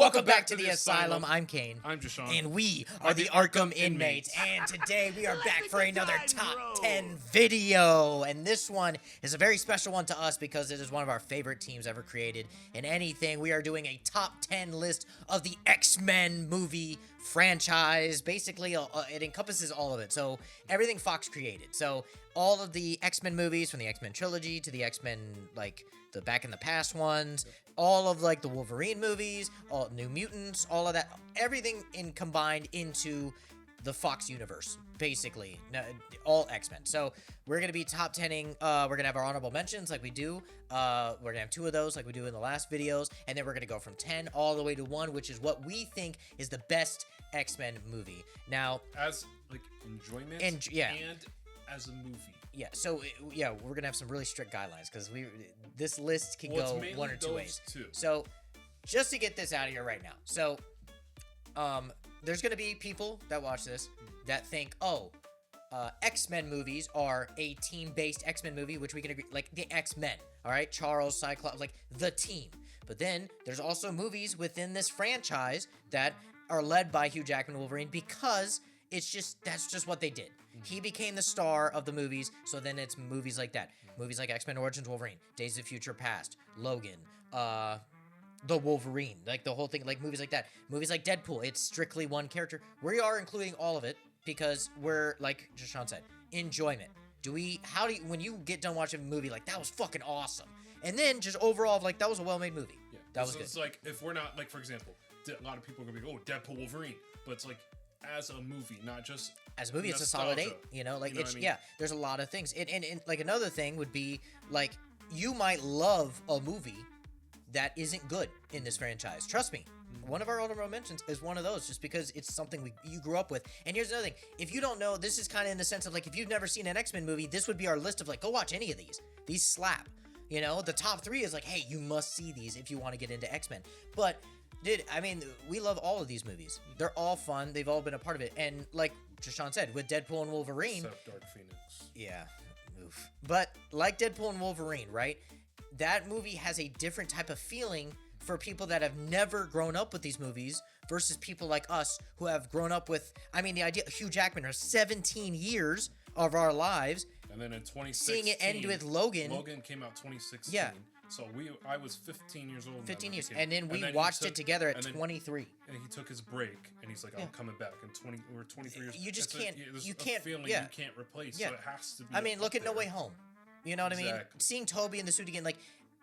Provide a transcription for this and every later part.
Welcome back to the Asylum. I'm Kane. I'm Jashawn. And we are the Arkham Inmates. And today we are back for another Top 10 video. And this one is a very special one to us because it is one of our favorite teams ever created in anything. We are doing a Top 10 list of the Xmen movie franchise. Basically, it encompasses all of it. So everything Fox created. So all of the X-Men movies, from the X-Men trilogy to the X-Men, like, the Back in the Past ones, all of, like, the Wolverine movies, all New Mutants, all of that, everything combined into the Fox universe, basically, all X-Men. So we're going to be top 10ing, we're going to have our honorable mentions like we do, we're going to have 2 of those like we do in the last videos, and then we're going to go from 10 all the way to 1, which is what we think is the best X-Men movie. Now, as, like, enjoyment and as a movie. Yeah, so, yeah, we're going to have some really strict guidelines, because this list can go one or two ways. So, just to get this out of here right now. So, there's going to be people that watch this that think, X-Men movies are a team-based X-Men movie, which we can agree, like the X-Men, all right? Charles, Cyclops, like the team. But then, there's also movies within this franchise that are led by Hugh Jackman Wolverine because that's just what they did. He became the star of the movies, so then it's movies like that. Movies like X-Men Origins Wolverine, Days of Future Past, Logan, The Wolverine, like the whole thing, like movies like that. Movies like Deadpool, it's strictly one character. We are including all of it because we're, like Jashawn said, enjoyment. When you get done watching a movie, like, that was fucking awesome. And then just overall, like, that was a well-made movie. Yeah. That was good. It's like, if we're not, like, for example, a lot of people are going to be, Deadpool, Wolverine. But it's like, as a movie, not just as a movie, it's a solid 8, you know, like, it's, yeah, there's a lot of things. And like, another thing would be, like, you might love a movie that isn't good in this franchise. Trust me, one of our honorable mentions is one of those, just because it's something you grew up with. And here's another thing, if you don't know, this is kind of in the sense of, like, if you've never seen an X-Men movie, this would be our list of, like, go watch any of these slap, you know. The top 3 is like, hey, you must see these if you want to get into X-Men. But dude, I mean, we love all of these movies. They're all fun. They've all been a part of it. And like Jashawn said, with Deadpool and Wolverine... Except Dark Phoenix. Yeah. Oof. But like Deadpool and Wolverine, right? That movie has a different type of feeling for people that have never grown up with these movies versus people like us who have grown up with... I mean, the idea... Hugh Jackman has 17 years of our lives. And then in 2016... Seeing it end with Logan... Logan came out 2016. Yeah. So I was 15 years old. 15 years, and then we watched it together at 23. And he took his break, and he's like, "I'm coming back." And we're 23 years. You just can't. You can't. Feeling you can't replace. Yeah. So it has to be. I mean, look at No Way Home. You know what I mean? Seeing Toby in the suit again, like,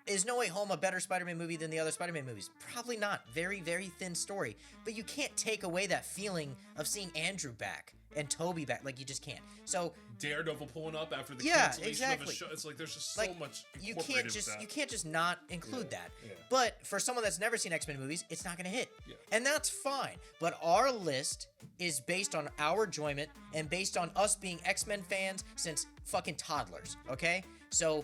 is No Way Home a better Spider-Man movie than the other Spider-Man movies? Probably not. Very, very thin story. But you can't take away that feeling of seeing Andrew back and Toby back. Like, you just can't. So Daredevil pulling up after the cancellation of a show. It's like there's just so much. You can't just not include that. Yeah. But for someone that's never seen X-Men movies, it's not gonna hit. Yeah. And that's fine. But our list is based on our enjoyment and based on us being X-Men fans since fucking toddlers. Okay? So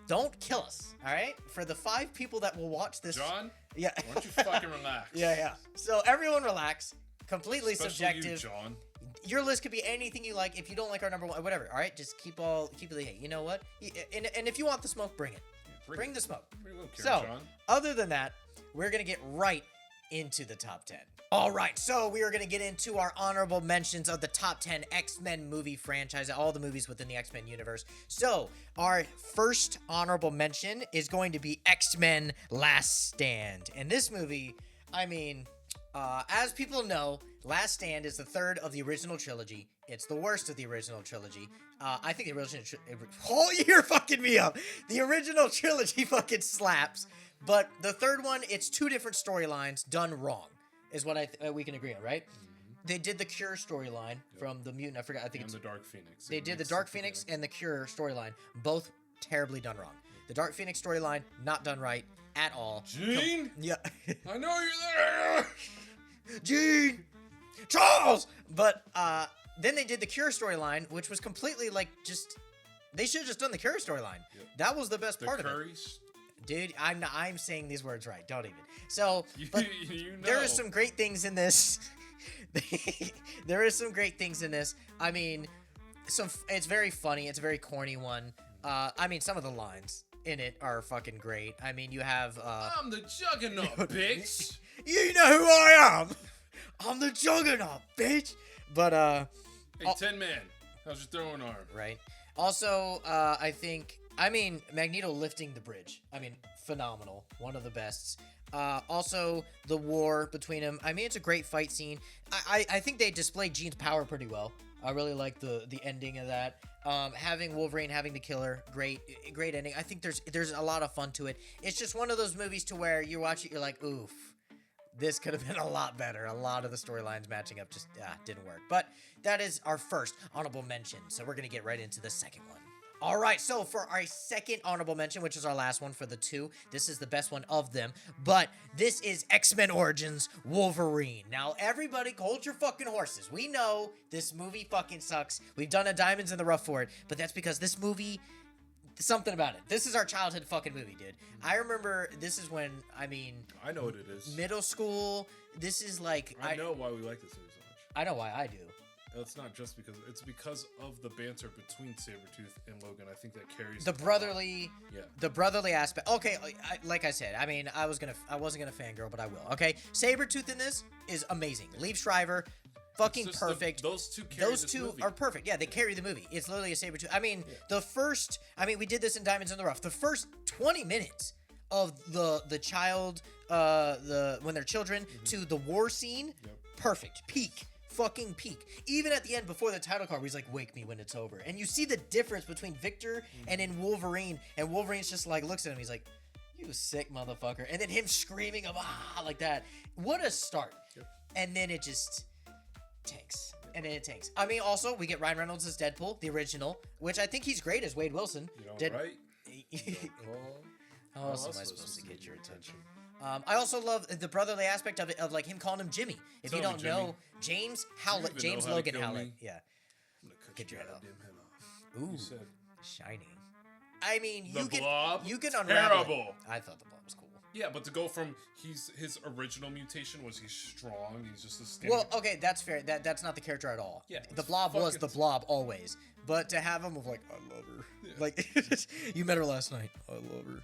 don't kill us, all right? For the 5 people that will watch this, John. Yeah. Why don't you fucking relax? Yeah. So everyone relax. Completely Especially subjective. You, John. Your list could be anything you like. If you don't like our number 1, whatever. All right, just keep the hate. You know what? And if you want the smoke, bring it. Bring the smoke. John. Other than that, we're gonna get right into the top 10. All right, so we are gonna get into our honorable mentions of the top 10 X-Men movie franchise, all the movies within the X-Men universe. So our first honorable mention is going to be X-Men: Last Stand, and this movie, I mean, as people know, Last Stand is the 3rd of the original trilogy. It's the worst of the original trilogy. I think the original you're fucking me up. The original trilogy fucking slaps. But the 3rd one, it's 2 different storylines done wrong, is what we can agree on, right? Mm-hmm. They did the Cure storyline from the Mutant. I forgot. I think it's the Dark Phoenix. They did the Dark Phoenix and the Cure storyline, both terribly done wrong. The Dark Phoenix storyline not done right at all. Jean? Yeah. I know you're there. Jean! Charles! But then they did the Cure storyline, which was completely like they should have just done the Cure storyline. Yep. That was the best part of it. Dude, I'm saying these words right. Don't even. So, but there are some great things in this. There is some great things in this. I mean, it's very funny. It's a very corny one. I mean, some of the lines in it are fucking great. I mean, you have I'm the juggernaut, bitch. You know who I am. I'm the Juggernaut, bitch. But hey, Tin Man, how's your throwing arm? Right. Also, Magneto lifting the bridge. Phenomenal. One of the bests. Also, the war between them. It's a great fight scene. I think they displayed Jean's power pretty well. I really like the ending of that. Having Wolverine having the killer, great ending. I think there's a lot of fun to it. It's just one of those movies to where you watch it, you're like, oof, this could have been a lot better. A lot of the storylines matching up just didn't work. But that is our first honorable mention. So we're gonna get right into the second one. All right, so for our second honorable mention, which is our last one for the two, this is the best one of them, but this is X-Men Origins Wolverine. Now, everybody, hold your fucking horses. We know this movie fucking sucks. We've done a Diamonds in the Rough for it, but that's because this movie, something about it. This is our childhood fucking movie, dude. I remember this is when, I know what it is. Middle school, this is like... I know why we like this movie so much. I know why I do. It's not just because it's because of the banter between Sabretooth and Logan. I think that carries the brotherly aspect. Okay, like I said, I wasn't gonna fangirl, but I will. Okay, Sabretooth in this is amazing. Liev Schreiber, fucking perfect. Those two are perfect. Yeah, they carry the movie. It's literally a Sabretooth. The first. we did this in Diamonds in the Rough. The first 20 minutes of the child, when they're children, to the war scene, perfect. Fucking peak. Even at the end before the title card where he's like, wake me when it's over. And you see the difference between Victor and in Wolverine. And Wolverine's just like, looks at him. He's like, you sick motherfucker. And then him screaming of, like that. What a start. Yep. And then it just tanks. And then it tanks. Also, we get Ryan Reynolds as Deadpool, the original, which I think he's great as Wade Wilson. Right? How else am I supposed to get your attention? I also love the brotherly aspect of it, of like him calling him Jimmy. If you don't know, James Howlett, James Logan Howlett. Yeah. I'm gonna cut your head off. Ooh, shiny. You can unravel terrible. It. I thought the Blob was cool. Yeah, but to go from his original mutation was he's strong. He's just a standard. Well, okay, that's fair. That's not the character at all. Yeah, the Blob was the Blob always, but to have him of like, I love her. Yeah. Like you met her last night. I love her.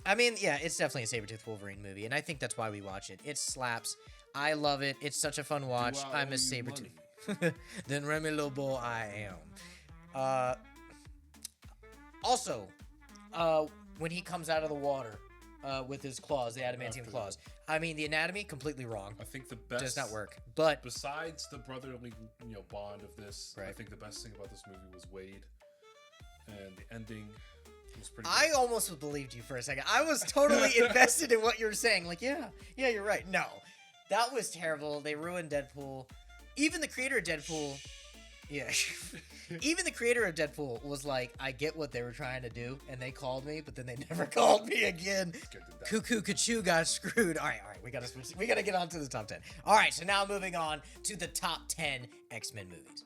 It's definitely a Sabretooth Wolverine movie, and I think that's why we watch it. It slaps. I love it. It's such a fun watch. I'm a Sabretooth. Then Remy Lobo, I am. Also, when he comes out of the water with his claws, the adamantium claws. The anatomy, completely wrong. I think the best... does not work. But besides the brotherly bond of this, right. I think the best thing about this movie was Wade. And the ending... I almost believed you for a second. I was totally invested in what you were saying. Like, yeah, you're right. No, that was terrible. They ruined Deadpool. Even the creator of Deadpool, even the creator of Deadpool was like, I get what they were trying to do, and they called me, but then they never called me again. Cuckoo Kachoo got screwed. All right, we gotta switch. We gotta get on to the top 10. All right, so now moving on to the top 10 X-Men movies.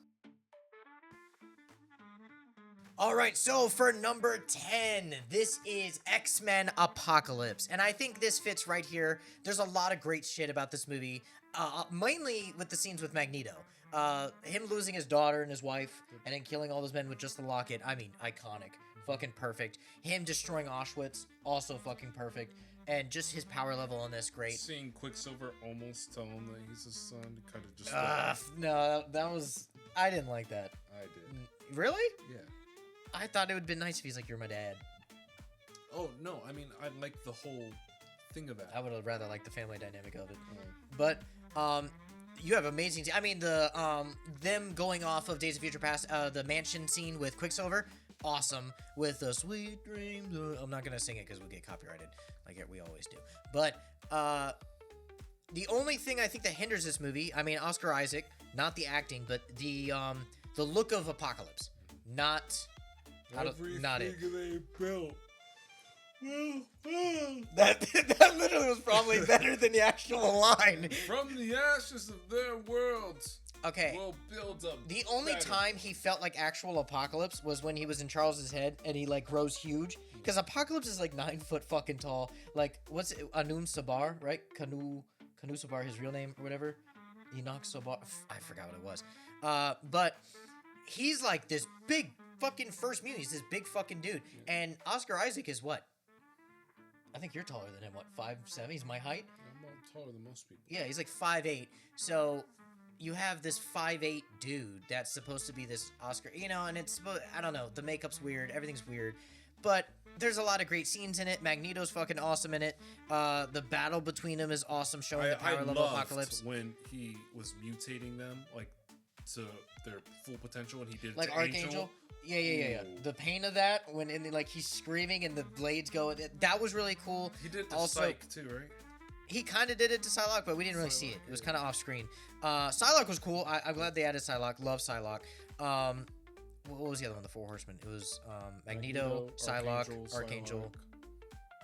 All right, so for number 10, this is X-Men Apocalypse. And I think this fits right here. There's a lot of great shit about this movie, mainly with the scenes with Magneto. Him losing his daughter and his wife, and then killing all those men with just the locket. Iconic. Fucking perfect. Him destroying Auschwitz, also fucking perfect. And just his power level on this, great. Seeing Quicksilver almost tell him that he's his son, kind of just... no, that was... I didn't like that. I did. Really? Yeah. I thought it would have been nice if he's like, you're my dad. Oh, no. I like the whole thing of that. I would have rather liked the family dynamic of it. But, you have amazing... them going off of Days of Future Past, the mansion scene with Quicksilver, awesome. With the sweet dreams... I'm not going to sing it because we'll get copyrighted, like we always do. But, the only thing I think that hinders this movie, Oscar Isaac, not the acting, but the look of Apocalypse. Not it. They built. That literally was probably better than the actual line. From the ashes of their worlds, okay, we'll build up. The only time he felt like actual Apocalypse was when he was in Charles's head and he like grows huge. Because Apocalypse is like 9 foot fucking tall. Like, what's it? Anun Sabar, right? Kanu Sabar, his real name or whatever. Enoch Sabar. I forgot what it was. But he's like this big fucking first mutant. He's this big fucking dude. And Oscar Isaac is what? I think you're taller than him. What, 5'7"? He's my height. taller than most people. Yeah, he's like 5'8". So you have this 5'8" dude that's supposed to be this Oscar, and it's, I don't know, the makeup's weird, everything's weird, but there's a lot of great scenes in it. Magneto's fucking awesome in it. The battle between them is awesome, showing the power level Apocalypse. When he was mutating them, like, to their full potential, and he did it like to Archangel. Yeah. The pain of that when like he's screaming and the blades go. That was really cool. He did it to also, Psyche too, right? He kind of did it to Psylocke, but we didn't really see it. It was kind of off screen. Psylocke was cool. I'm glad they added Psylocke. Love Psylocke. What was the other one? The Four Horsemen. It was Magneto, Psylocke, Archangel.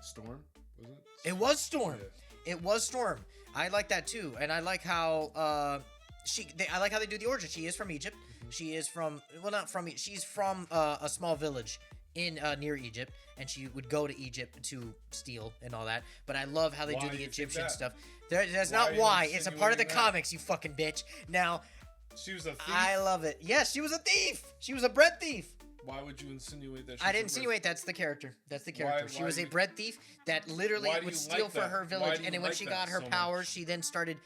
Storm, was it? It was Storm. Yeah. It was Storm. I like that too, and I like how I like how they do the origin. She is from Egypt. Mm-hmm. She is from she's from a small village in near Egypt, and she would go to Egypt to steal and all that. But I love how they do the Egyptian stuff. That's not why. It's a part of the comics, you fucking bitch. Now, she was a thief. I love it. Yes, she was a thief. She was a bread thief. Why would you insinuate that? I didn't insinuate. That's the character. She was a bread thief that literally would steal for her village, and then when she got her powers, she then started.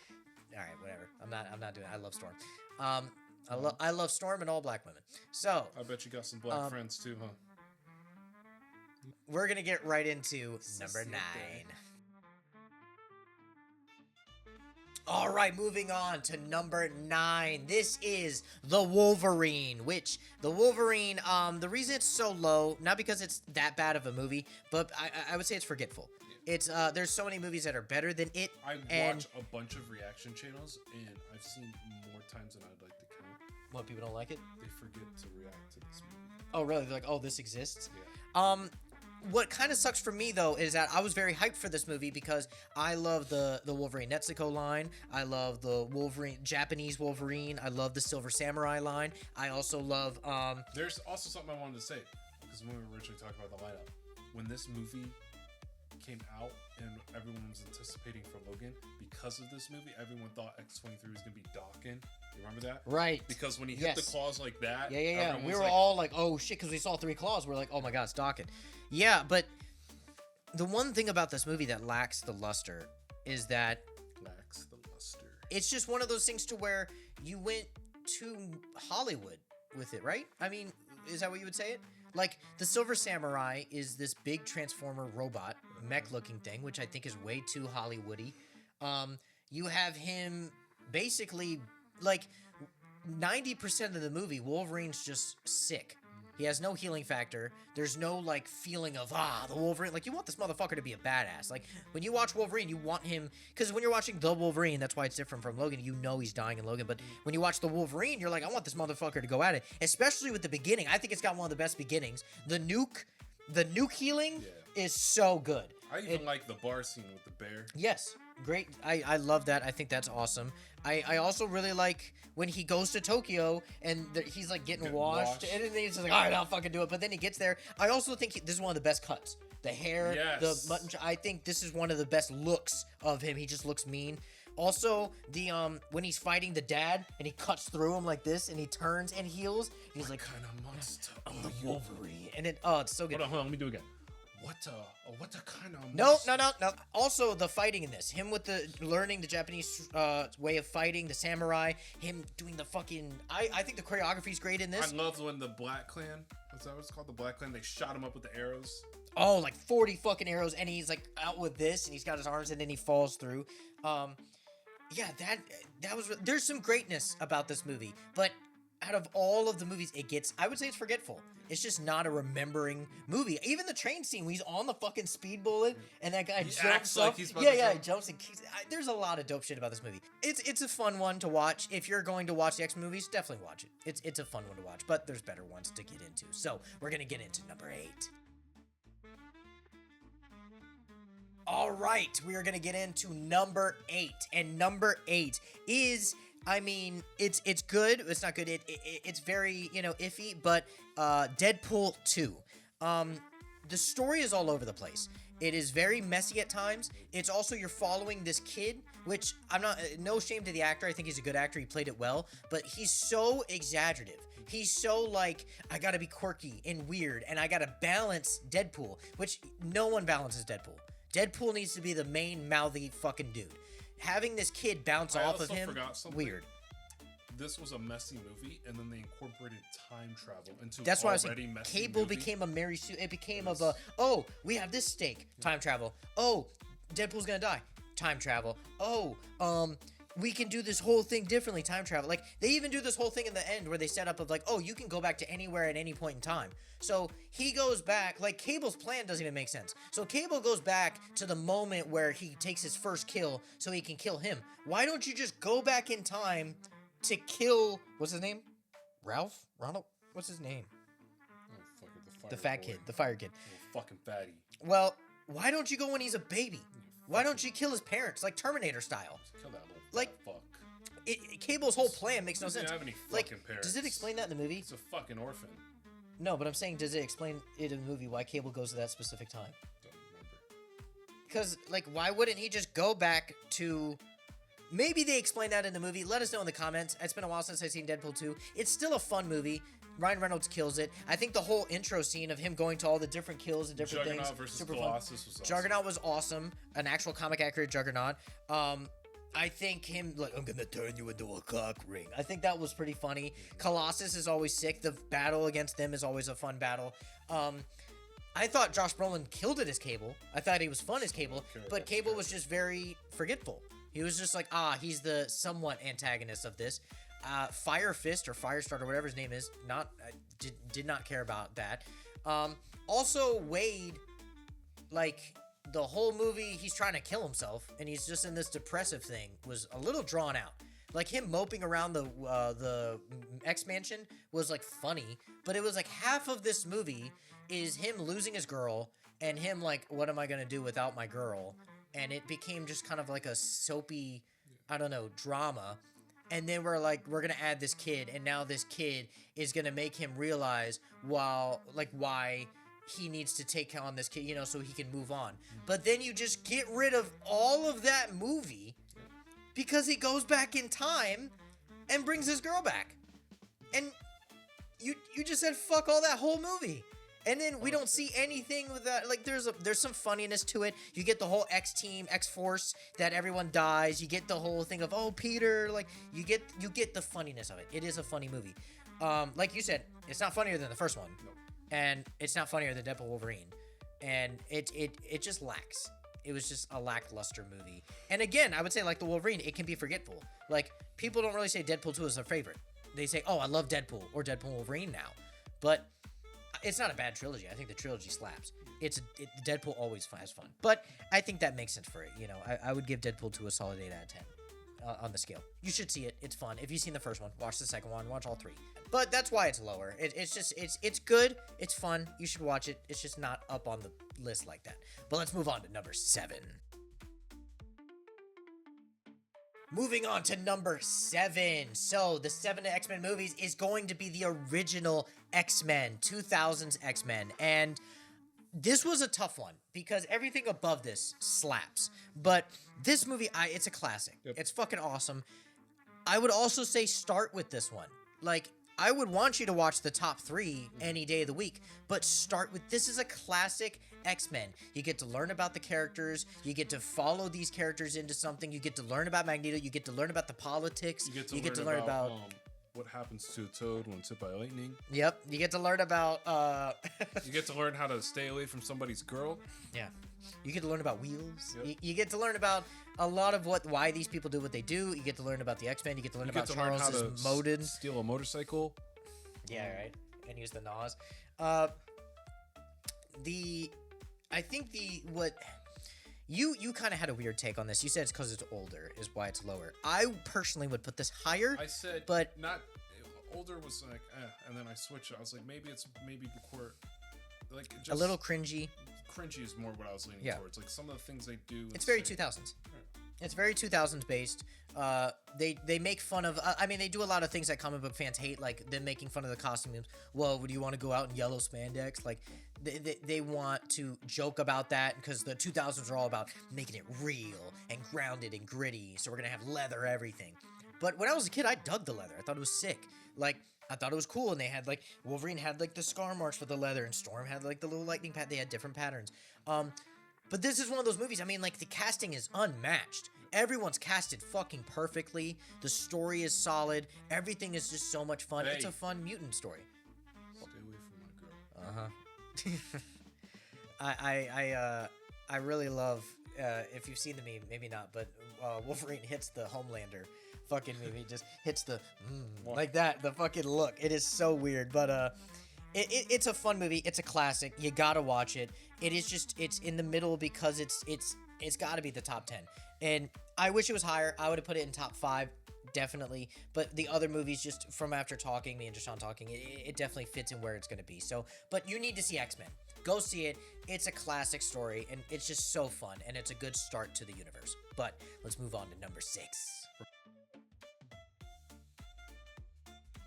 All right, whatever. I'm not doing it. I love Storm. I love Storm and all black women. So I bet you got some black friends too, huh? We're gonna get right into number 9. All right, moving on to number 9. This is the Wolverine, which the Wolverine, the reason it's so low, not because it's that bad of a movie, but I would say it's forgetful. It's there's so many movies that are better than it. I watch a bunch of reaction channels, and I've seen more times than I'd like to count. What, people don't like it? They forget to react to this movie. Oh, really? They're like, oh, this exists? Yeah. What kind of sucks for me, though, is that I was very hyped for this movie because I love the Wolverine Netsuko line. I love the Japanese Wolverine. I love the Silver Samurai line. I also love... There's also something I wanted to say, because when we were originally talking about the lineup, when this movie came out and everyone was anticipating for Logan, because of this movie, everyone thought X-23 was going to be Daken. You remember that? Right. Because when he hit the claws like that... Yeah. We were all like, oh, shit, because we saw 3 claws. We're like, oh, my God, it's Daken. Yeah, but the one thing about this movie that lacks the luster is that... It's just one of those things to where you went to Hollywood with it, right? I mean, is that what you would say it? Like, the Silver Samurai is this big Transformer robot, mech-looking thing, which I think is way too Hollywoody. You have him basically, like, 90% of the movie, Wolverine's just sick. He has no healing factor. There's no, like, feeling of, the Wolverine. Like, you want this motherfucker to be a badass. Like, when you watch Wolverine, you want him... Because when you're watching The Wolverine, that's why it's different from Logan. You know he's dying in Logan. But when you watch The Wolverine, you're like, I want this motherfucker to go at it. Especially with the beginning. I think it's got one of the best beginnings. The nuke healing is so good. I even like the bar scene with the bear. Yes. Great. I love that. I think that's awesome. I also really like when he goes to Tokyo and he's like getting washed. And then he's just like, all right, I'll fucking do it. But then he gets there. I also think this is one of the best cuts. The hair, the mutton. I think this is one of the best looks of him. He just looks mean. Also, the when he's fighting the dad and he cuts through him like this and he turns and heals. He's like, kind of monster? I'm the Wolverine. And then it's so good. Hold on, let me do it again. What a kind of... No. Also, the fighting in this. Him with the learning the Japanese way of fighting, the samurai. Him doing the fucking... I think the choreography's great in this. I love when the Black Clan... What's that what it's called? The Black Clan? They shot him up with the arrows. Oh, like 40 fucking arrows. And he's like out with this. And he's got his arms and then he falls through. Yeah, that was... There's some greatness about this movie. But out of all of the movies it gets... I would say it's forgetful. It's just not a remembering movie. Even the train scene where he's on the fucking speed bullet and that guy jumps up. Like he's about to jump. He jumps and kicks. There's a lot of dope shit about this movie. It's a fun one to watch. If you're going to watch the X movies, definitely watch it. It's a fun one to watch, but there's better ones to get into. So we're going to get into number 8. All right, we are going to get into number 8. And number 8 is... I mean, it's good. It's not good. It's very, iffy, but Deadpool 2. The story is all over the place. It is very messy at times. It's also you're following this kid, which no shame to the actor. I think he's a good actor. He played it well, but he's so exaggerative. He's so like, I gotta be quirky and weird, and I gotta balance Deadpool, which no one balances Deadpool. Deadpool needs to be the main mouthy fucking dude. Having this kid bounce off of him, weird. This was a messy movie, and then they incorporated time travel into That's why I was already saying messy Cable movie. became a Mary Sue. It became of a, oh, we have this stake, time travel. Oh, Deadpool's gonna die, time travel. Oh, we can do this whole thing differently, time travel. Like, they even do this whole thing in the end where they set up of like, oh, you can go back to anywhere at any point in time. So he goes back, like, Cable's plan doesn't even make sense. So Cable goes back to the moment where he takes his first kill so he can kill him. Why don't you just go back in time to kill, what's his name? Ralph? Ronald? What's his name? Oh, fuck it, The fat kid, the fire kid. Little fucking fatty. Well, why don't you go when he's a baby? Why don't you kill his parents, like Terminator style? Just kill that little Like, fuck. Cable's whole plan makes no sense. Have any Like, fucking parents. does it explain that in the movie? He's a fucking orphan. No, but I'm saying, does it explain it in the movie why Cable goes to that specific time? Don't remember. Because, like, why wouldn't he just go back to... Maybe they explain that in the movie. Let us know in the comments. It's been a while since I've seen Deadpool 2. It's still a fun movie. Ryan Reynolds kills it. I think the whole intro scene of him going to all the different kills and different Juggernaut things. versus Super Colossus fun. was awesome. Juggernaut was awesome. An actual comic accurate Juggernaut. I think him, like, I'm gonna turn you into a cock ring. I think that was pretty funny. Colossus is always sick. The battle against them is always a fun battle. I thought Josh Brolin killed it as Cable. I thought he was fun as Cable, but Cable was just very forgetful. He was just like, he's the somewhat antagonist of this. Fire Fist or Firestarter, or whatever his name is, did not care about that. Also, Wade, like, the whole movie, he's trying to kill himself, and he's just in this depressive thing, was a little drawn out. Like, him moping around the X-Mansion was, like, funny, but it was, like, half of this movie is him losing his girl, and him, like, what am I gonna do without my girl? And it became just kind of like a soapy, I don't know, drama. And then we're like, we're gonna add this kid, and now this kid is gonna make him realize why he needs to take on this kid, so he can move on. But then you just get rid of all of that movie because he goes back in time and brings his girl back. And you just said fuck all that whole movie. And then we don't see anything with that. Like, there's some funniness to it. You get the whole X-Team, X-Force, that everyone dies. You get the whole thing of, oh, Peter. Like, you get the funniness of it. It is a funny movie. Like you said, it's not funnier than the first one. Nope. And it's not funnier than Deadpool Wolverine. And it just lacks. It was just a lackluster movie. And again, I would say, like the Wolverine, it can be forgetful. Like, people don't really say Deadpool 2 is their favorite. They say, oh, I love Deadpool or Deadpool Wolverine now. But it's not a bad trilogy. I think the trilogy slaps. Deadpool always has fun. But I think that makes sense for it. I would give Deadpool 2 a solid 8 out of 10 on the scale. You should see it. It's fun. If you've seen the first one, watch the second one. Watch all three. But that's why it's lower. It's good. It's fun. You should watch it. It's just not up on the list like that. But let's move on to number 7. Moving on to number 7. So, the 7 X-Men movies is going to be the original X-Men, 2000s X-Men. And this was a tough one because everything above this slaps. But this movie, it's a classic. Yep. It's fucking awesome. I would also say start with this one. Like, I would want you to watch the top 3 any day of the week, but start with, this is a classic X-Men. You get to learn about the characters. You get to follow these characters into something. You get to learn about Magneto. You get to learn about the politics. You get to learn about what happens to a toad when it's hit by lightning. Yep. You get to learn about... You get to learn how to stay away from somebody's girl. Yeah. You get to learn about wheels. Yep. You get to learn about a lot of why these people do what they do. You get to learn about the X-Men. You get to learn about Charles's Modin. Steal a motorcycle. Yeah, right. And use the NAS. I think you kind of had a weird take on this. You said it's because it's older is why it's lower. I personally would put this higher. I said, but not older was like, and then I switched it. I was like, maybe before, like just a little cringy. Cringy is more what I was leaning towards. Like some of the things they do. It's very 2000s. It's very 2000s based. They make fun of. I mean, they do a lot of things that comic book fans hate, like them making fun of the costumes. Well, would you want to go out in yellow spandex? Like, they want to joke about that because the 2000s are all about making it real and grounded and gritty. So we're gonna have leather, everything. But when I was a kid, I dug the leather. I thought it was sick. Like, I thought it was cool, and they had, like, Wolverine had, like, the scar marks for the leather, and Storm had, like, the little lightning pad. They had different patterns. But this is one of those movies, I mean, like, the casting is unmatched. Everyone's casted fucking perfectly. The story is solid. Everything is just so much fun. Hey. It's a fun mutant story. Stay away from my girl. I really love, if you've seen the meme, maybe not, but Wolverine hits the Homelander fucking meme. He just hits the like that, the fucking look. It is so weird, but it's a fun movie. It's a classic. You gotta watch it. It is just, it's in the middle because it's got to be the top 10. And I wish it was higher. I would have put it in top 5, definitely. But the other movies, just from after talking, me and Deshaun talking, it definitely fits in where it's going to be. So, but you need to see Xmen. Go see it. It's a classic story, and it's just so fun, and it's a good start to the universe. But let's move on to number 6.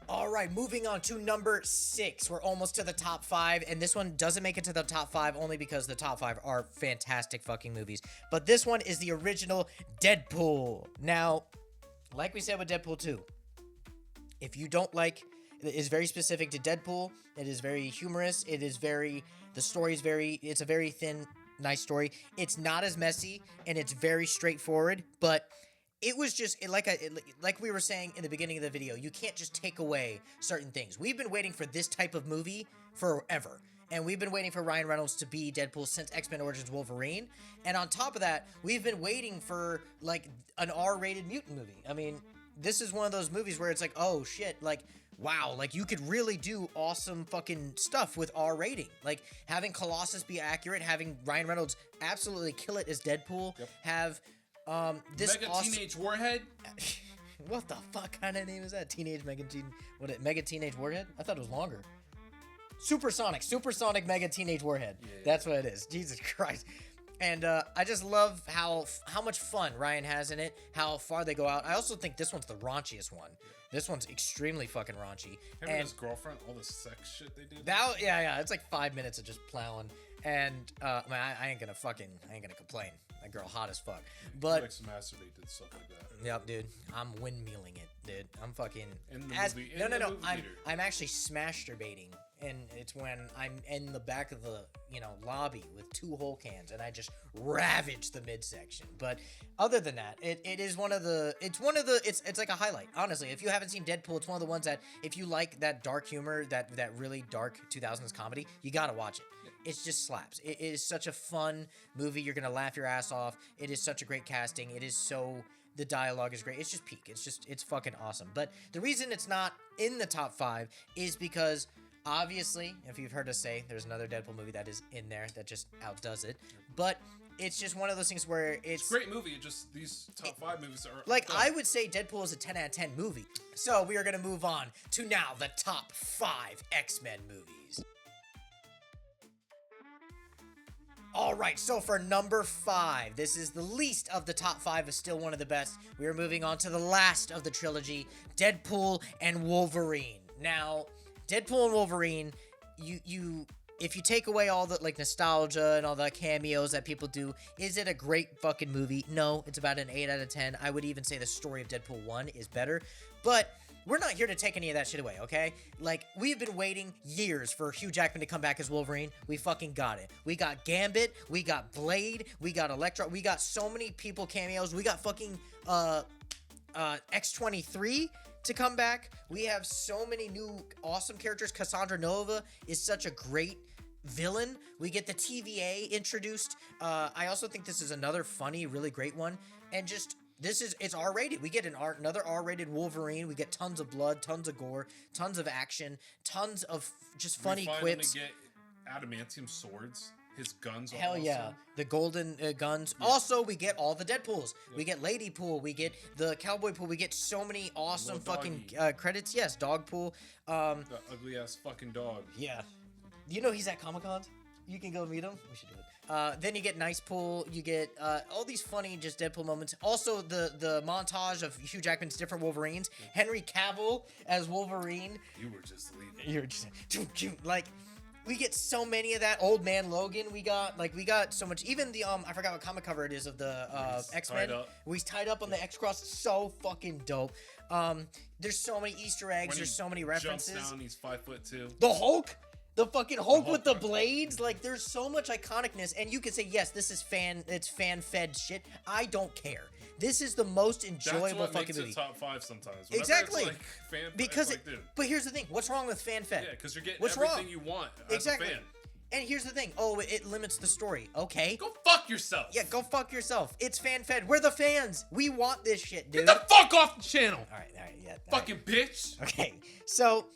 All right, moving on to number 6. We're almost to the top 5, and this one doesn't make it to the top 5 only because the top 5 are fantastic fucking movies. But this one is the original Deadpool. Now, like we said with Deadpool 2, if you don't like, it is very specific to Deadpool. It is very humorous. The story is it's a very thin, nice story. It's not as messy, and it's very straightforward, but it was just like we were saying in the beginning of the video, you can't just take away certain things. We've been waiting for this type of movie forever. And we've been waiting for Ryan Reynolds to be Deadpool since X-Men Origins Wolverine. And on top of that, we've been waiting for like an R-rated mutant movie. I mean, this is one of those movies where it's like, oh shit, like, wow, like you could really do awesome fucking stuff with R rating. Like having Colossus be accurate, having Ryan Reynolds absolutely kill it as Deadpool, have this Mega Teenage Warhead? What the fuck kind of name is that? Mega Teenage Warhead? I thought it was longer. Supersonic Mega Teenage Warhead. Yeah. That's what it is. Jesus Christ. And I just love how much fun Ryan has in it, how far they go out. I also think this one's the raunchiest one. This one's extremely fucking raunchy. Him and his girlfriend, all the sex shit they did. Yeah, it's like 5 minutes of just plowing. And I ain't gonna complain. That girl hot as fuck. But he likes to masturbate and stuff like that. Yep, dude. I'm windmilling it, dude. I'm fucking in the movie. No. I'm actually smasturbating, and it's when I'm in the back of the lobby with 2 whole cans, and I just ravage the midsection. But other than that, it's like a highlight. Honestly, if you haven't seen Deadpool, it's one of the ones that if you like that dark humor, that really dark 2000s comedy, you gotta watch it. It just slaps. It is such a fun movie. You're gonna laugh your ass off. It is such a great casting. The dialogue is great. It's just peak. It's fucking awesome. But the reason it's not in the top 5 is because obviously, if you've heard us say, there's another Deadpool movie that is in there that just outdoes it. But it's just one of those things where it's a great movie. It just these top 5 movies are like I would say Deadpool is a 10 out of 10 movie. So we are gonna move on to now the top 5 X-Men movies. Alright, so for number 5, this is the least of the top 5, but still one of the best. We are moving on to the last of the trilogy, Deadpool and Wolverine. Now, Deadpool and Wolverine, if you take away all the like nostalgia and all the cameos that people do, is it a great fucking movie? No, it's about an 8 out of 10. I would even say the story of Deadpool 1 is better, but we're not here to take any of that shit away, okay? Like, we've been waiting years for Hugh Jackman to come back as Wolverine. We fucking got it. We got Gambit, we got Blade, we got Elektra, we got so many people cameos. We got fucking X-23 to come back. We have so many new awesome characters. Cassandra Nova is such a great villain. We get the TVA introduced. I also think this is another funny, really great one. And just it's R-rated. We get another R-rated Wolverine. We get tons of blood, tons of gore, tons of action, tons of just funny quips. We finally get adamantium swords. His guns are Hell awesome. Yeah. The golden guns. Yeah. Also, we get all the Deadpools. Yep. We get Lady Pool. We get the Cowboy Pool. We get so many awesome fucking credits. Yes, Dog Pool. The ugly-ass fucking dog. Yeah. You know he's at Comic-Con? You can go meet him. We should do it. Then you get Nice Pool. You get all these funny just Deadpool moments. Also, the montage of Hugh Jackman's different Wolverines. Henry Cavill as Wolverine. You were just leaving. You're just like, we get so many of that. Old Man Logan. We got so much. Even the I forgot what comic cover it is of the X-Men. Where he's tied up on the X-Cross. So fucking dope. There's so many Easter eggs. There's so many references. Jumps down. He's 5'2". The Hulk. The fucking Hulk with the blades. Like, there's so much iconicness, and you can say, yes, this is fan-fed shit. I don't care. This is the most enjoyable fucking movie. That's what makes it top 5 sometimes. Exactly. It's like fan, because it's like, but here's the thing. What's wrong with fan-fed? Yeah, because you're getting What's everything wrong? you want as a fan. And here's the thing. Oh, it limits the story. Okay. Go fuck yourself. Yeah, go fuck yourself. It's fan-fed. We're the fans. We want this shit, dude. Get the fuck off the channel. All right, yeah. Fucking bitch. Okay, so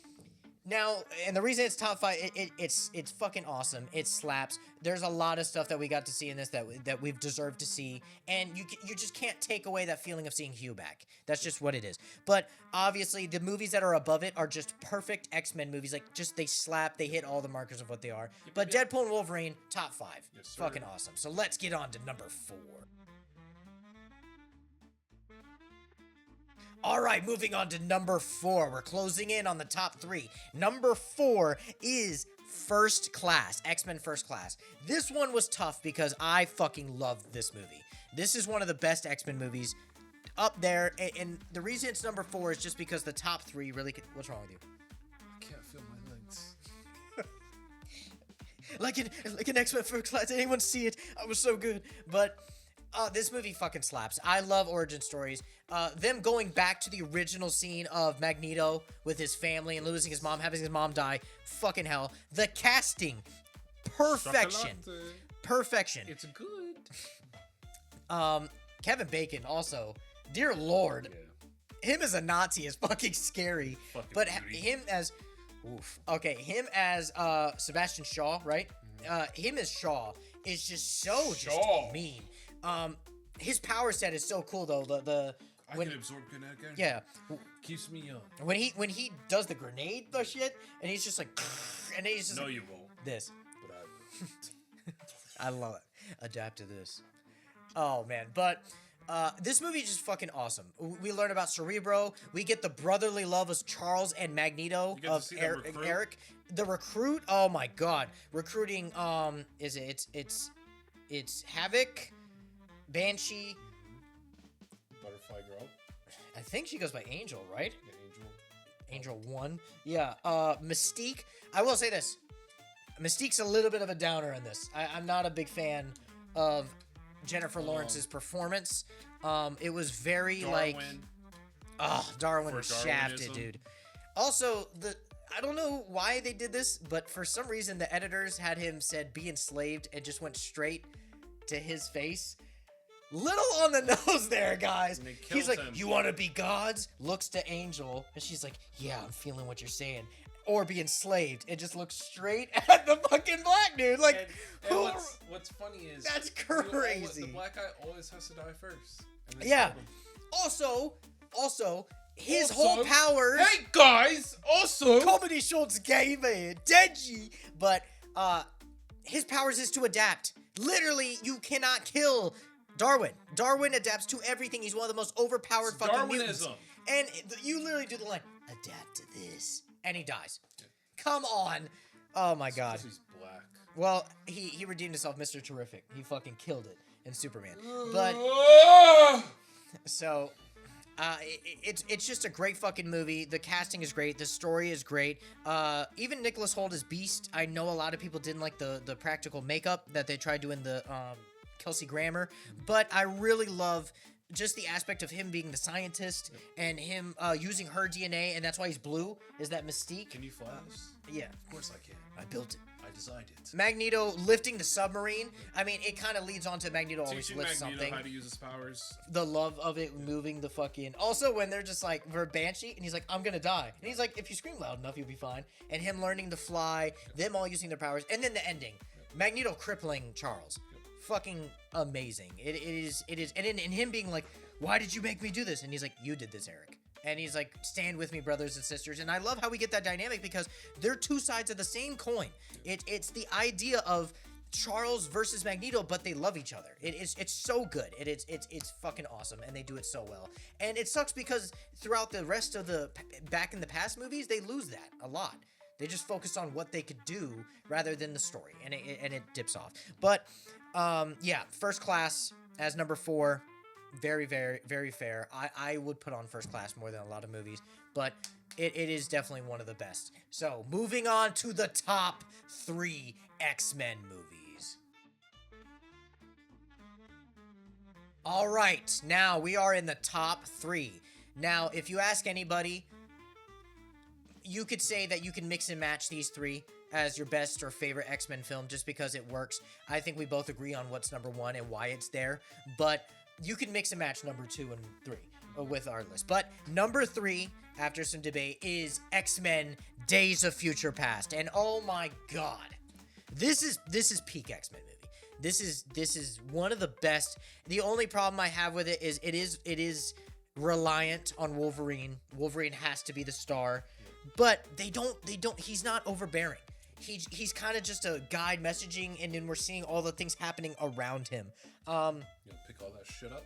now, and the reason it's top 5, it's fucking awesome. It slaps. There's a lot of stuff that we got to see in this that we've deserved to see, and you just can't take away that feeling of seeing Hugh back. That's just what it is. But obviously, the movies that are above it are just perfect X-Men movies. Like, just they slap, they hit all the markers of what they are. But Deadpool and Wolverine, top 5. Yes, fucking awesome. So let's get on to number 4. All right, moving on to number 4. We're closing in on the top 3. Number 4 is First Class, X-Men First Class. This one was tough because I fucking loved this movie. This is one of the best X-Men movies up there, and the reason it's number 4 is just because the top 3 really... What's wrong with you? I can't feel my legs. like an X-Men First Class. Did anyone see it? I was so good. But... this movie fucking slaps. I love origin stories. Them going back to the original scene of Magneto with his family and losing his mom, having his mom die. Fucking hell. The casting. Perfection. Perfection. It's good. Kevin Bacon also. Dear Lord. Yeah. Him as a Nazi is fucking scary. Fucking but him as... Oof. Okay, him as Sebastian Shaw, right? Him as Shaw is just just mean. His power set is so cool though. I can absorb kinetic energy. Yeah, keeps me young. When he does the grenade shit, and he's just like, and he's just no, like, you won't. This. But I will. I love it. Adapt to this. Oh man, but this movie is just fucking awesome. We learn about Cerebro. We get the brotherly love of Charles and Magneto of Eric. The recruit. Oh my god, recruiting. It's Havoc. Banshee. Butterfly Girl. I think she goes by Angel, right? Yeah, Angel 1. Yeah. Mystique. I will say this. Mystique's a little bit of a downer in this. I'm not a big fan of Jennifer Lawrence's performance. It was very Darwin. Darwin was shafted, dude. Also, I don't know why they did this, but for some reason the editors had him said be enslaved and just went straight to his face. Little on the nose there, guys. He's like, you want to be gods? Looks to Angel, and she's like, yeah, I'm feeling what you're saying. Or be enslaved, and just looks straight at the fucking black dude. Like, and what's funny is that's crazy. The black guy always has to die first. Yeah. Also, his whole power. Hey guys, also Comedy Schultz gay man, Deji, but his powers is to adapt. Literally, you cannot kill Darwin. Darwin adapts to everything. He's one of the most overpowered fucking mutants. And you literally do the line, adapt to this. And he dies. Yeah. Come on. Oh my god. He's black. Well, he redeemed himself, Mr. Terrific. He fucking killed it in Superman. But so it's just a great fucking movie. The casting is great. The story is great. Even Nicholas Hoult as Beast. I know a lot of people didn't like the practical makeup that they tried doing the Kelsey Grammer, but I really love just the aspect of him being the scientist and him using her DNA, and that's why he's blue, is that Mystique. Can you fly this? Yeah. Of course I can. I built it. I designed it. Magneto lifting the submarine. I mean, it kind of leads on to Magneto always lifts something. How to use his powers. The love of it moving the fucking... Also, when they're just like, for Banshee, and he's like, I'm gonna die. And he's like, if you scream loud enough, you'll be fine. And him learning to fly, them all using their powers, and then the ending. Magneto crippling Charles. Fucking amazing. It is, and him being like, why did you make me do this? And he's like, you did this, Eric. And he's like, stand with me, brothers and sisters. And I love how we get that dynamic because they're two sides of the same coin. It's the idea of Charles versus Magneto, but they love each other. It's so good. It's fucking awesome, and they do it so well. And it sucks because throughout the rest of the Back in the Past movies, they lose that a lot. They just focus on what they could do rather than the story, and it dips off. But yeah, First Class as number 4. very, very, very fair. I would put on First Class more than a lot of movies, but it is definitely one of the best. So, moving on to the top 3 X-Men movies. All right, now we are in the top 3. Now, if you ask anybody, you could say that you can mix and match these 3 as your best or favorite X-Men film just because it works. I think we both agree on what's number 1 and why it's there, but you can mix and match number 2 and 3 with our list. But number 3, after some debate, is X-Men Days of Future Past. And oh my god, this is peak X-Men movie. This is one of the best. The only problem I have with it is reliant on Wolverine. Wolverine has to be the star, but they don't. He's not overbearing. He's kind of just a guide messaging, and then we're seeing all the things happening around him. You'll pick all that shit up.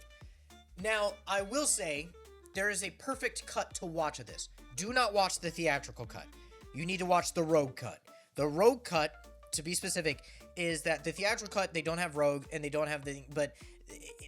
Now, I will say there is a perfect cut to watch of this. Do not watch the theatrical cut. You need to watch the Rogue cut. The Rogue cut, to be specific, is that the theatrical cut, they don't have Rogue and they don't have but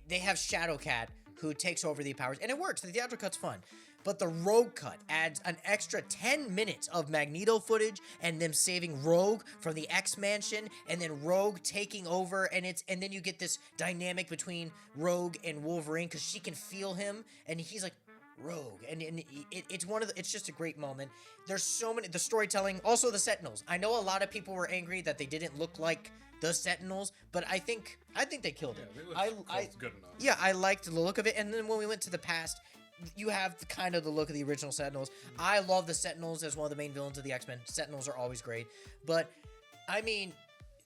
they have Shadowcat who takes over the powers, and it works. The theatrical cut's fun. But the Rogue cut adds an extra 10 minutes of Magneto footage and them saving Rogue from the X-Mansion, and then Rogue taking over, and then you get this dynamic between Rogue and Wolverine because she can feel him, and he's like, Rogue, and it's just a great moment. There's so many, the storytelling, also the Sentinels. I know a lot of people were angry that they didn't look like the Sentinels, but I think they killed it. They look good enough. Yeah, I liked the look of it, and then when we went to the past, you have kind of the look of the original Sentinels. I love the Sentinels as one of the main villains of the X-Men. Sentinels are always great. But, I mean,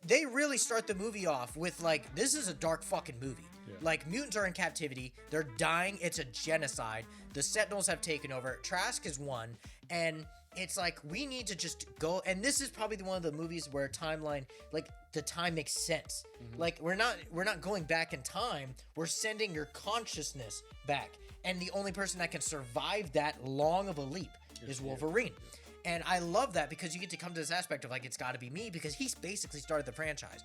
they really start the movie off with, like, this is a dark fucking movie. Yeah. Like, mutants are in captivity. They're dying. It's a genocide. The Sentinels have taken over. Trask is won. And it's like, we need to just go. And this is probably one of the movies where timeline, like, the time makes sense. Mm-hmm. Like, we're not going back in time. We're sending your consciousness back. And the only person that can survive that long of a leap is Wolverine. Yeah. And I love that because you get to come to this aspect of, like, it's got to be me, because he's basically started the franchise.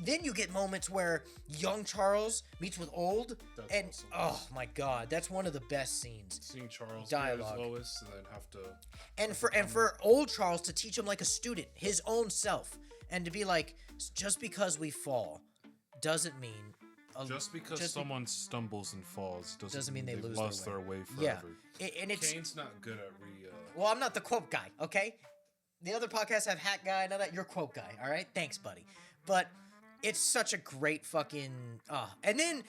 Then you get moments where young Charles meets with old, that's awesome. Oh my god, that's one of the best scenes. Seeing Charles dialogue, Lois, and then have to, and for old Charles to teach him like a student, his own self, and to be like, just because we fall doesn't mean. Just because someone stumbles and falls doesn't mean they've lose lost their way forever. Yeah, and Kane's not good at Well, I'm not the quote guy, okay? The other podcasts have hat guy and all that. You're quote guy, all right? Thanks, buddy. But it's such a great fucking. And then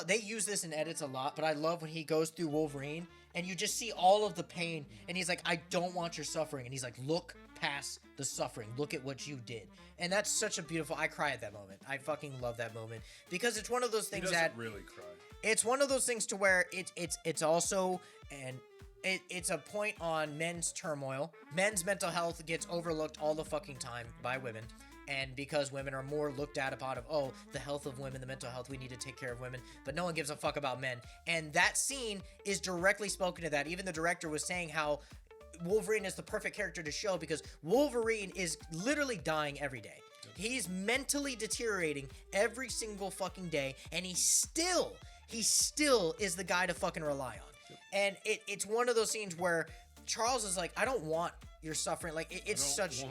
they use this in edits a lot, but I love when he goes through Wolverine and you just see all of the pain, and he's like, "I don't want your suffering," and he's like, "Look past the suffering. Look at what you did." And that's such a beautiful. I cry at that moment. I fucking love that moment because it's one of those things that really cry. It's one of those things to where it's also it's a point on men's turmoil. Men's mental health gets overlooked all the fucking time by women. And because women are more looked at upon of, the health of women, the mental health, we need to take care of women. But no one gives a fuck about men. And that scene is directly spoken to that. Even the director was saying how Wolverine is the perfect character to show because Wolverine is literally dying every day. He's mentally deteriorating every single fucking day. And he still is the guy to fucking rely on. And it's one of those scenes where Charles is like, I don't want your suffering. Like, it's such...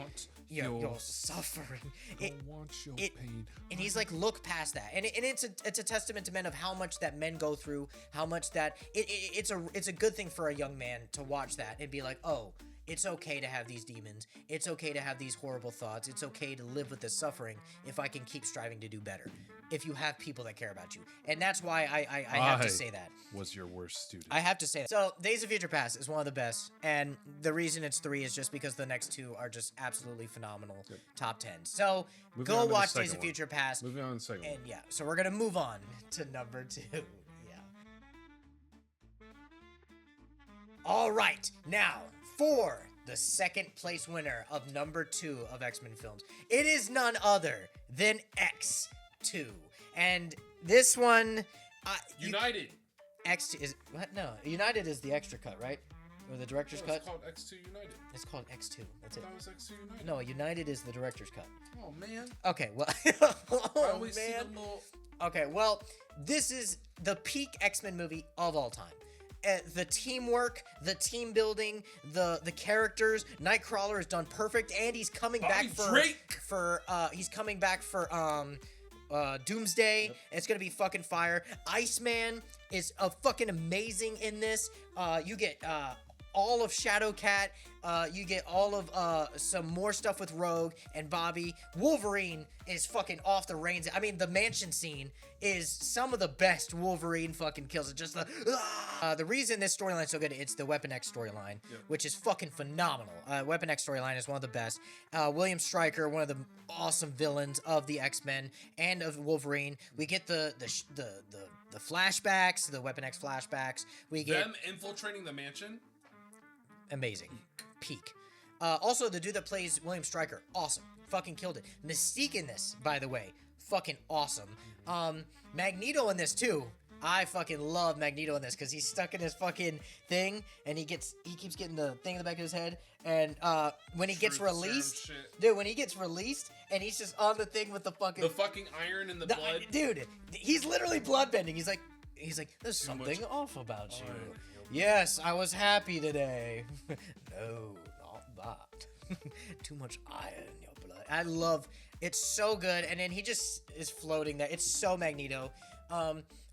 Your suffering. I want your pain. And he's like, look past that. And it's a testament to men of how much that men go through, how much that it's a good thing for a young man to watch that and be like, oh, it's okay to have these demons. It's okay to have these horrible thoughts. It's okay to live with this suffering if I can keep striving to do better. If you have people that care about you. And that's why I have to say that. Was your worst student. I have to say that. So, Days of Future Past is one of the best. And the reason it's 3 is just because the next 2 are just absolutely phenomenal. Yep. Top 10. So, go watch Days of Future Past. Moving on to the second one. And yeah, so we're going to move on to number 2. Yeah. All right. Now, for the second place winner of number 2 of X-Men films, it is none other than X2. And this one... United. X2 is... What? No. United is the extra cut, right? Or the director's cut? It's called X2 United. It's called X2. That's it. That was X2 United. No, United is the director's cut. Oh, man. Okay, well... I always see the little... Okay, well, this is the peak X-Men movie of all time. The teamwork, the team building, the characters. Nightcrawler is done perfect, and he's coming back for Doomsday. Yep. It's gonna be fucking fire. Iceman is fucking amazing in this. You get all of Shadowcat. You get all of some more stuff with Rogue and Bobby. Wolverine is fucking off the reins. I mean, the mansion scene is some of the best Wolverine fucking kills. It's just the reason this storyline is so good, it's the Weapon X storyline, which is fucking phenomenal. Weapon X storyline is one of the best. William Stryker, one of the awesome villains of the X-Men and of Wolverine. We get the flashbacks, the Weapon X flashbacks. We get them infiltrating the mansion. Amazing. Peak. Also, the dude that plays William Stryker, awesome. Fucking killed it. Mystique in this, by the way, fucking awesome. Magneto in this, too. I fucking love Magneto in this, because he's stuck in his fucking thing, and he keeps getting the thing in the back of his head, and when he gets released, dude, when he gets released, and he's just on the thing with the fucking iron and the blood. Dude, he's literally bloodbending. He's like, there's something off about you. Yes, I was happy today. No, not that. Too much iron in your blood. I love it's so good. And then he just is floating there. It's so Magneto.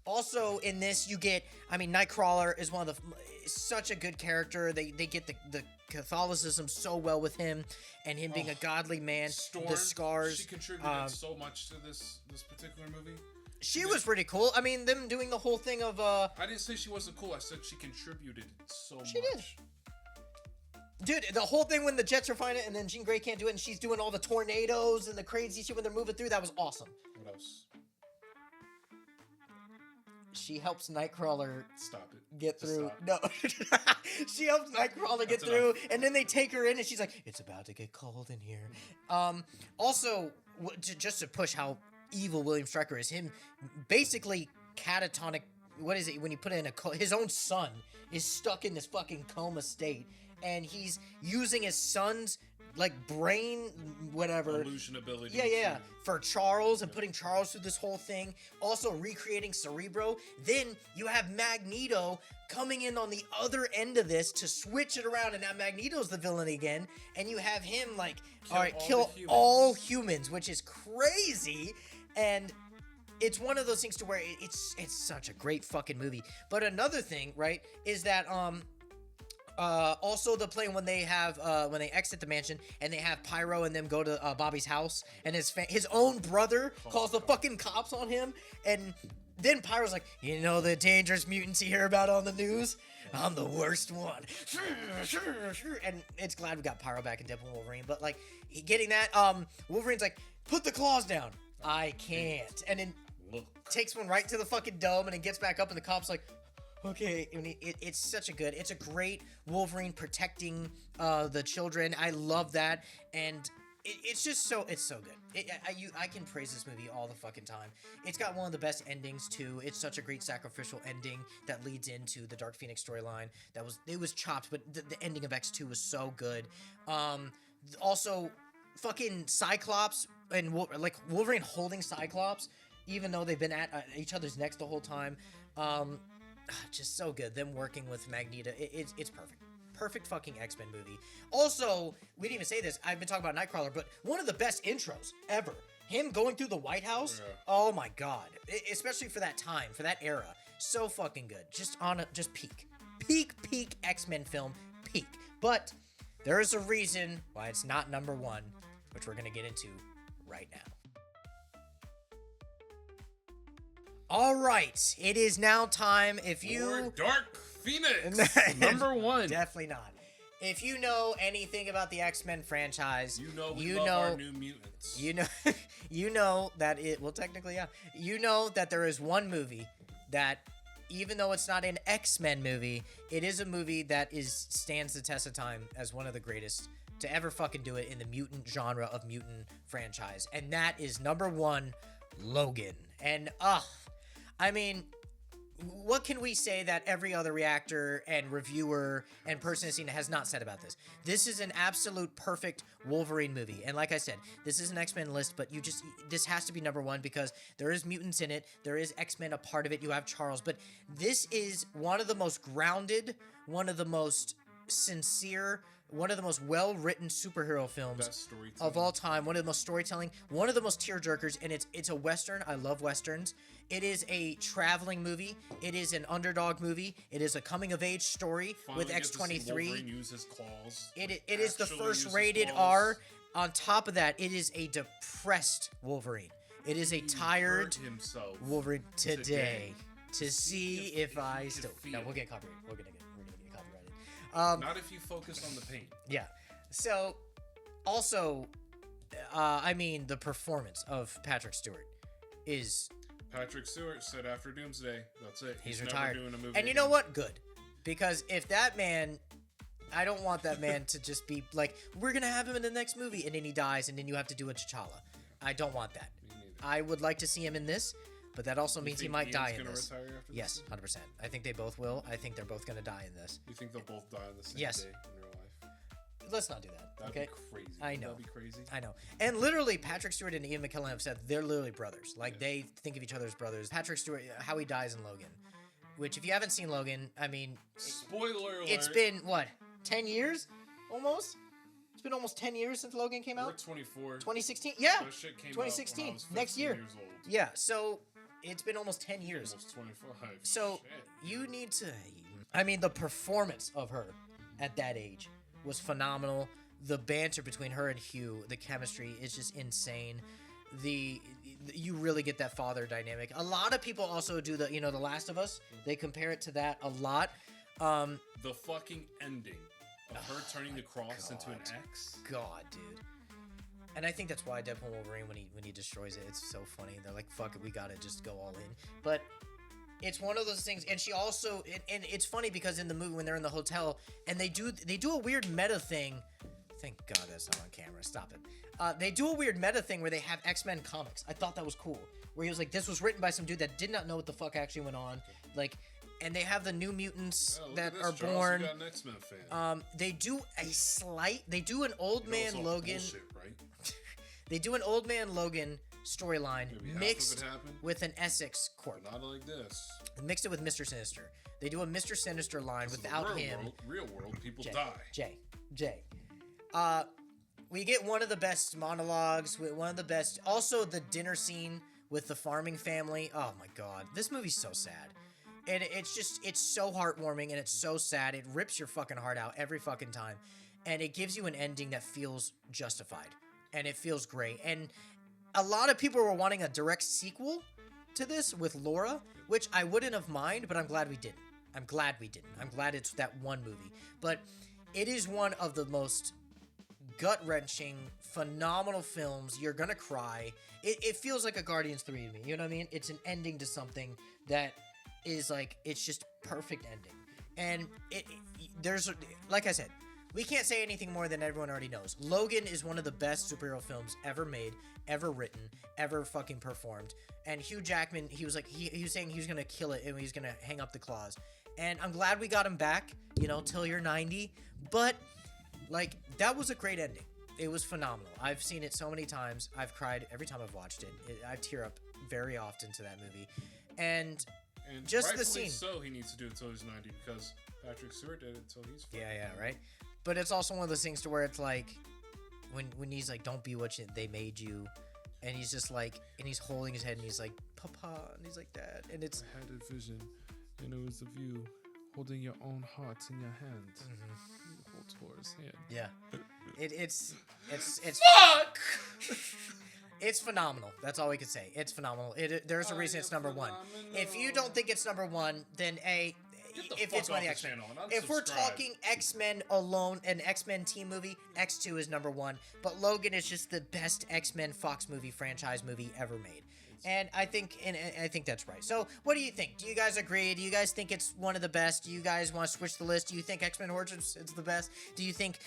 Also in this, you get, Nightcrawler is one of such a good character. They get the Catholicism so well with him and him being a godly man. Storm, the scars. She contributed so much to this particular movie. She was pretty cool. Them doing the whole thing of I didn't say she wasn't cool. I said she contributed so much. She did. Dude, the whole thing when the Jets are fighting and then Jean Grey can't do it and she's doing all the tornadoes and the crazy shit when they're moving through, that was awesome. What else? She helps Nightcrawler get through. Stop. No. She helps Nightcrawler get through and then they take her in and she's like, it's about to get cold in here. Also, just to push how evil William Stryker is, him basically catatonic. What is it when you put it in his own son is stuck in this fucking coma state, and he's using his son's brain, whatever illusion ability. Yeah, for Charles and putting Charles through this whole thing. Also recreating Cerebro. Then you have Magneto coming in on the other end of this to switch it around, and now Magneto's the villain again, and you have him kill all humans, which is crazy. And it's one of those things to where it's such a great fucking movie. But another thing, right, is that also the plane when they exit the mansion and they have Pyro and them go to Bobby's house and his own brother calls the fucking cops on him, and then Pyro's like, you know the dangerous mutants you hear about on the news? I'm the worst one. And it's glad we got Pyro back in Deadpool and Wolverine, but getting that, Wolverine's like, put the claws down. I can't. And then takes one right to the fucking dome and it gets back up and the cop's like, okay. It's a great Wolverine protecting the children. I love that. And it's so good. I can praise this movie all the fucking time. It's got one of the best endings too. It's such a great sacrificial ending that leads into the Dark Phoenix storyline. It was chopped, but the ending of X2 was so good. Also, fucking Cyclops and Wolverine holding Cyclops, even though they've been at each other's necks the whole time. Just so good. Them working with Magneto, it's perfect. Perfect fucking X-Men movie. Also, we didn't even say this. I've been talking about Nightcrawler, but one of the best intros ever. Him going through the White House. Yeah. Oh my god. Especially for that time, for that era. So fucking good. Just peak. Peak X-Men film. Peak. But there is a reason why it's not number one, which we're going to get into right now. All right, it is now time. For Dark Phoenix, number one. Definitely not. If you know anything about the X-Men franchise, we love our New Mutants. You know that it. Well, technically, yeah. You know that there is one movie that, even though it's not an X-Men movie, it is a movie that stands the test of time as one of the greatest to ever fucking do it in the mutant genre of mutant franchise, and that is number one, Logan. And what can we say that every other reactor and reviewer and person has seen has not said about this? This is an absolute perfect Wolverine movie. And like I said, this is an X-Men list, but this has to be number one because there is mutants in it. There is X-Men a part of it. You have Charles. But this is one of the most grounded, one of the most sincere, one of the most well-written superhero films of all time. One of the most storytelling, one of the most tearjerkers, and it's a Western. I love Westerns. It is a traveling movie. It is an underdog movie. It is a coming-of-age story with X-23. Wolverine use his claws. It is the first rated R. On top of that, it is a depressed Wolverine. It is a tired Wolverine today to see if I still. No, we'll get copyrighted. We're gonna get copyrighted. Not if you focus on the pain. Yeah. So, also, I mean, the performance of Patrick Stewart is. Patrick Stewart said after Doomsday, that's it. He's retired. Never doing a movie and you know what? Good. Because if that man, I don't want that man to just be like, we're going to have him in the next movie, and then he dies, and then you have to do a T'Challa. I don't want that. I would like to see him in this, but that also means he might die in this. Retire after yes, 100%. I think they both will. I think they're both going to die in this. You think they'll both die on the same day in real life? Let's not do that. That'd okay? be crazy. I know. That'd be crazy. I know. And literally, Patrick Stewart and Ian McKellen have said they're literally brothers. Like, they think of each other as brothers. Patrick Stewart, how he dies in Logan. Which, if you haven't seen Logan, I mean... Spoiler alert. It's been, what, 10 years? Almost? It's been almost 10 years since Logan came out? We're 24. 2016? Yeah. That shit came 2016. Out when I was Next year. Years old. Yeah, so it's been almost 10 years. Almost 25. So, shit. You need to... I mean, the performance of her at that age was phenomenal. The banter between her and Hugh, the chemistry is just insane. You really get that father dynamic. A lot of people also do the Last of Us. They compare it to that a lot. The fucking ending of her turning the cross into an X. God, dude. And I think that's why Deadpool Wolverine, when he destroys it, it's so funny. They're like, fuck it, we gotta just go all in. But it's one of those things, and she also, and it's funny because in the movie when they're in the hotel, and they do a weird meta thing. Thank God that's not on camera. Stop it. They do a weird meta thing where they have X-Men comics. I thought that was cool. Where he was like, this was written by some dude that did not know what the fuck actually went on. Like, and they have the New Mutants that are born. You got an X-Men fan. They do an Old Man Logan. Bullshit, right? They do an Old Man Logan storyline mixed with an Essex Corp. Not like this. Mixed it with Mr. Sinister. They do a Mr. Sinister line without him. Real world, people die. Jay. We get one of the best monologues, one of the best. Also, the dinner scene with the farming family. Oh my God, this movie's so sad, and it's so heartwarming and it's so sad. It rips your fucking heart out every fucking time, and it gives you an ending that feels justified and it feels great. And a lot of people were wanting a direct sequel to this with Laura, which I wouldn't have minded, but I'm glad we didn't. I'm glad it's that one movie, but it is one of the most gut-wrenching, phenomenal films. You're gonna cry. It feels like a Guardians 3 to me. You know what I mean? It's an ending to something that is like, it's just perfect ending. And there's, like I said, we can't say anything more than everyone already knows. Logan is one of the best superhero films ever made, ever written, ever fucking performed. And Hugh Jackman, he was like, he was saying he was gonna kill it and he's gonna hang up the claws. And I'm glad we got him back, till you're 90. But, like, that was a great ending. It was phenomenal. I've seen it so many times. I've cried every time I've watched it. I tear up very often to that movie. And just the scene. So he needs to do it until he's 90 because Patrick Stewart did it until he's 40. Yeah, right? But it's also one of those things to where it's like, when he's like, don't be what they made you. And he's just like, and he's holding his head and he's like, Papa. And he's like, Dad. And it's. I had a vision. And it was of you holding your own heart in your hands. Mm-hmm. You hold Thor's hand. Yeah. It's fuck! It's phenomenal. That's all we can say. It's phenomenal. There's a reason it's number one. If you don't think it's number one, then if it's one of the X-Men. If we're talking X-Men alone, an X-Men team movie, X2 is number one. But Logan is just the best X-Men Fox movie franchise movie ever made. And I think that's right. So, what do you think? Do you guys agree? Do you guys think it's one of the best? Do you guys want to switch the list? Do you think X-Men Origins is the best? Do you think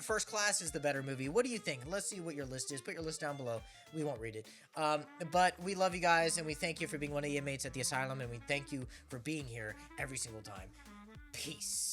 First Class is the better movie? What do you think? Let's see what your list is. Put your list down below. We won't read it. But we love you guys, and we thank you for being one of the inmates at the asylum, and we thank you for being here every single time. Peace.